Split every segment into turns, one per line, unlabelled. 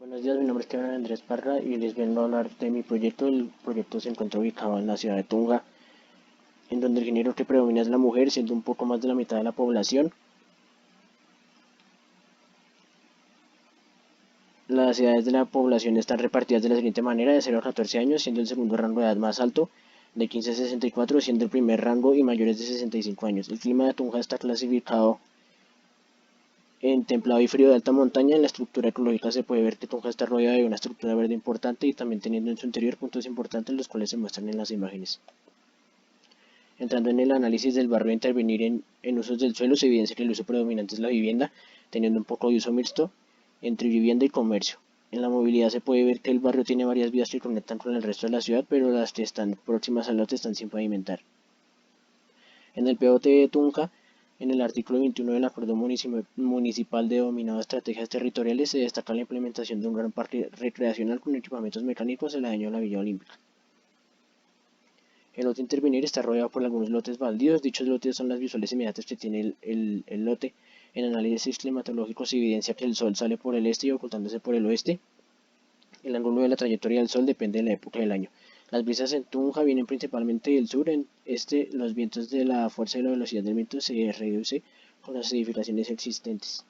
Buenos días, mi nombre es Kevin Andrés Parra y les vengo a hablar de mi proyecto. El proyecto se encuentra ubicado en la ciudad de Tunja, en donde el género que predomina es la mujer, siendo un poco más de la mitad de la población. Las edades de la población están repartidas de la siguiente manera: de 0 a 14 años, siendo el segundo rango de edad más alto, de 15 a 64, siendo el primer rango y mayores de 65 años. El clima de Tunja está clasificado en templado y frío de alta montaña. En la estructura ecológica se puede ver que Tunja está rodeada de una estructura verde importante y también teniendo en su interior puntos importantes, los cuales se muestran en las imágenes. Entrando en el análisis del barrio a intervenir en usos del suelo, se evidencia que el uso predominante es la vivienda, teniendo un poco de uso mixto entre vivienda y comercio. En la movilidad se puede ver que el barrio tiene varias vías que conectan con el resto de la ciudad, pero las que están próximas al lote están sin pavimentar. En el POT de Tunja, en el artículo 21 del Acuerdo Municipal denominado Estrategias Territoriales, se destaca la implementación de un gran parque recreacional con equipamientos mecánicos aledaño a la Villa Olímpica. El lote intervenir está rodeado por algunos lotes baldíos. Dichos lotes son las visuales inmediatas que tiene el lote. En análisis climatológico se evidencia que el sol sale por el este y ocultándose por el oeste. El ángulo de la trayectoria del sol depende de la época del año. Las brisas en Tunja vienen principalmente del sur. En este, los vientos de la fuerza y la velocidad del viento se reduce con las edificaciones existentes.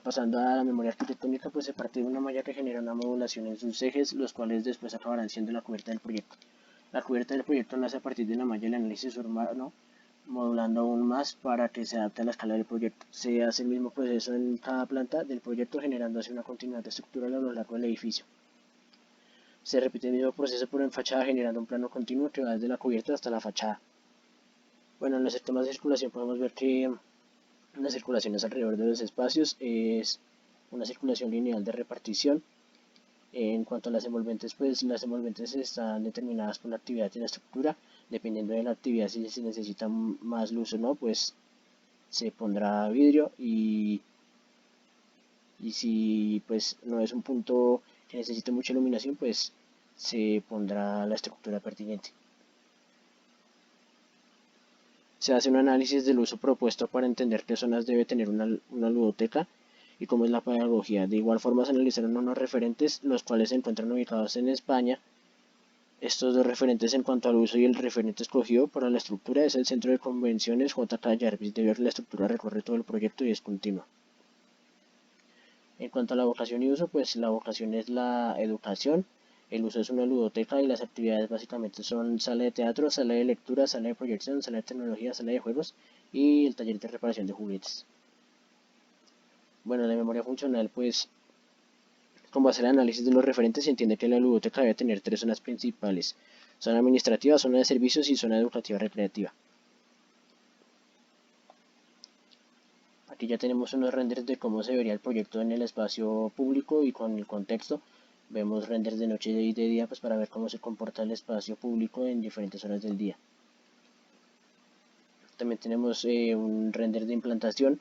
Pasando a la memoria arquitectónica, pues se parte de una malla que genera una modulación en sus ejes, los cuales después acabarán siendo la cubierta del proyecto. La cubierta del proyecto nace a partir de una malla del análisis urbano, modulando aún más para que se adapte a la escala del proyecto. Se hace el mismo proceso en cada planta del proyecto, generando así una continuidad estructural a lo largo del edificio. Se repite el mismo proceso pero en fachada, generando un plano continuo que va desde la cubierta hasta la fachada. Bueno, en los sistemas de circulación podemos ver que las circulaciones alrededor de los espacios es una circulación lineal de repartición. En cuanto a las envolventes, pues las envolventes están determinadas por la actividad de la estructura. Dependiendo de la actividad, si se necesita más luz o no, pues se pondrá vidrio, y si pues no es un punto que necesite mucha iluminación, pues se pondrá la estructura pertinente. Se hace un análisis del uso propuesto para entender qué zonas debe tener una ludoteca y cómo es la pedagogía. De igual forma se analizaron unos referentes, los cuales se encuentran ubicados en España. Estos dos referentes en cuanto al uso, y el referente escogido para la estructura es el Centro de Convenciones JK Jarvis, debido a que la estructura recorre todo el proyecto y es continua. En cuanto a la vocación y uso, pues la vocación es la educación, el uso es una ludoteca y las actividades básicamente son sala de teatro, sala de lectura, sala de proyección, sala de tecnología, sala de juegos y el taller de reparación de juguetes. Bueno, la memoria funcional, pues con base en el análisis de los referentes se entiende que la ludoteca debe tener tres zonas principales: zona administrativa, zona de servicios y zona educativa recreativa. Aquí ya tenemos unos renders de cómo se vería el proyecto en el espacio público y con el contexto. Vemos renders de noche y de día, pues para ver cómo se comporta el espacio público en diferentes horas del día. También tenemos un render de implantación,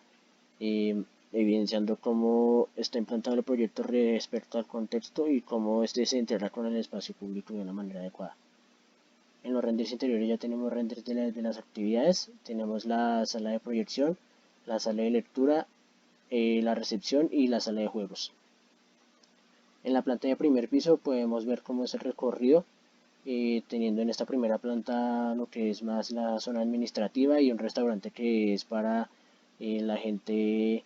evidenciando cómo está implantado el proyecto respecto al contexto y cómo este se integra con el espacio público de una manera adecuada. En los renders interiores ya tenemos renders de las actividades. Tenemos la sala de proyección, la sala de lectura, la recepción y la sala de juegos. En la planta de primer piso podemos ver cómo es el recorrido, teniendo en esta primera planta lo que es más la zona administrativa y un restaurante que es para la gente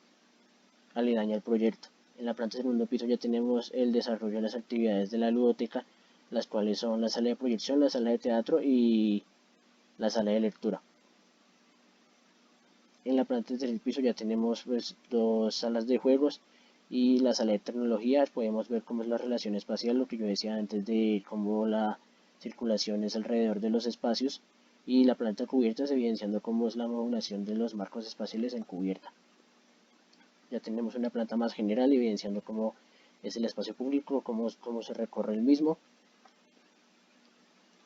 aledaña al proyecto. En la planta segundo piso ya tenemos el desarrollo de las actividades de la ludoteca, las cuales son la sala de proyección, la sala de teatro y la sala de lectura. En la planta tercer piso ya tenemos pues dos salas de juegos y la sala de tecnología. Podemos ver cómo es la relación espacial, lo que yo decía antes de cómo la circulación es alrededor de los espacios, y la planta cubierta evidenciando cómo es la modulación de los marcos espaciales en cubierta. Ya tenemos una planta más general evidenciando cómo es el espacio público, cómo se recorre el mismo.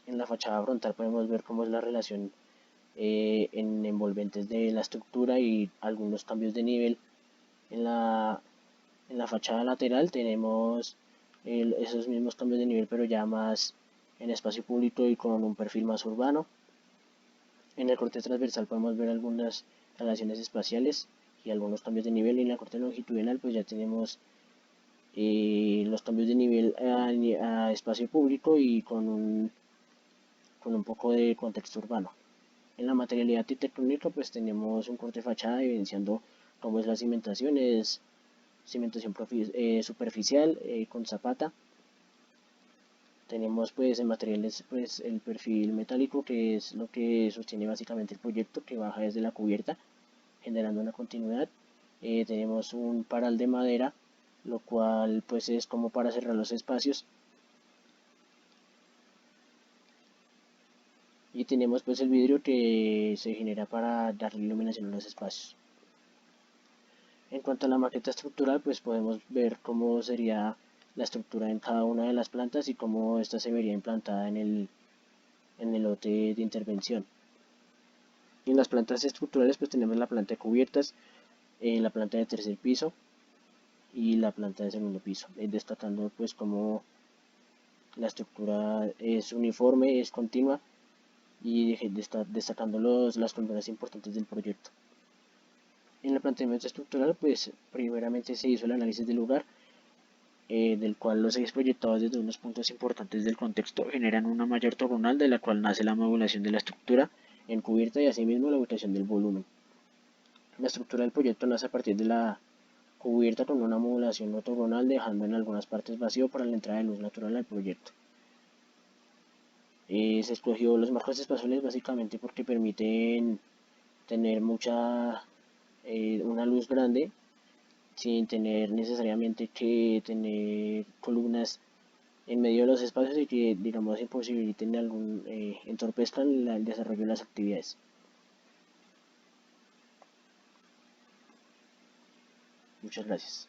En la fachada frontal podemos ver cómo es la relación en envolventes de la estructura y algunos cambios de nivel. En la fachada lateral tenemos esos mismos cambios de nivel, pero ya más en espacio público y con un perfil más urbano. En el corte transversal podemos ver algunas relaciones espaciales y algunos cambios de nivel, y en la corte longitudinal pues ya tenemos los cambios de nivel a espacio público y con un poco de contexto urbano. En la materialidad arquitectónica pues tenemos un corte de fachada evidenciando cómo es la cimentación, es cimentación superficial con zapata. Tenemos pues en materiales pues el perfil metálico, que es lo que sostiene básicamente el proyecto, que baja desde la cubierta generando una continuidad. Tenemos un paral de madera, lo cual pues es como para cerrar los espacios. Y tenemos pues el vidrio que se genera para darle iluminación a los espacios. En cuanto a la maqueta estructural, pues podemos ver cómo sería la estructura en cada una de las plantas y cómo esta se vería implantada en el lote de intervención. Y en las plantas estructurales pues tenemos la planta de cubiertas, la planta de tercer piso y la planta de segundo piso, destacando pues cómo la estructura es uniforme, es continua y destacando las columnas importantes del proyecto. En el planteamiento estructural, pues primeramente se hizo el análisis del lugar, del cual los ejes proyectados desde unos puntos importantes del contexto generan una malla ortogonal de la cual nace la modulación de la estructura en cubierta y asimismo la ubicación del volumen. La estructura del proyecto nace a partir de la cubierta con una modulación ortogonal, dejando en algunas partes vacío para la entrada de luz natural al proyecto. Se escogió los marcos espaciales básicamente porque permiten tener una luz grande sin tener necesariamente que tener columnas en medio de los espacios y que digamos imposibiliten entorpezcan el desarrollo de las actividades. Muchas gracias.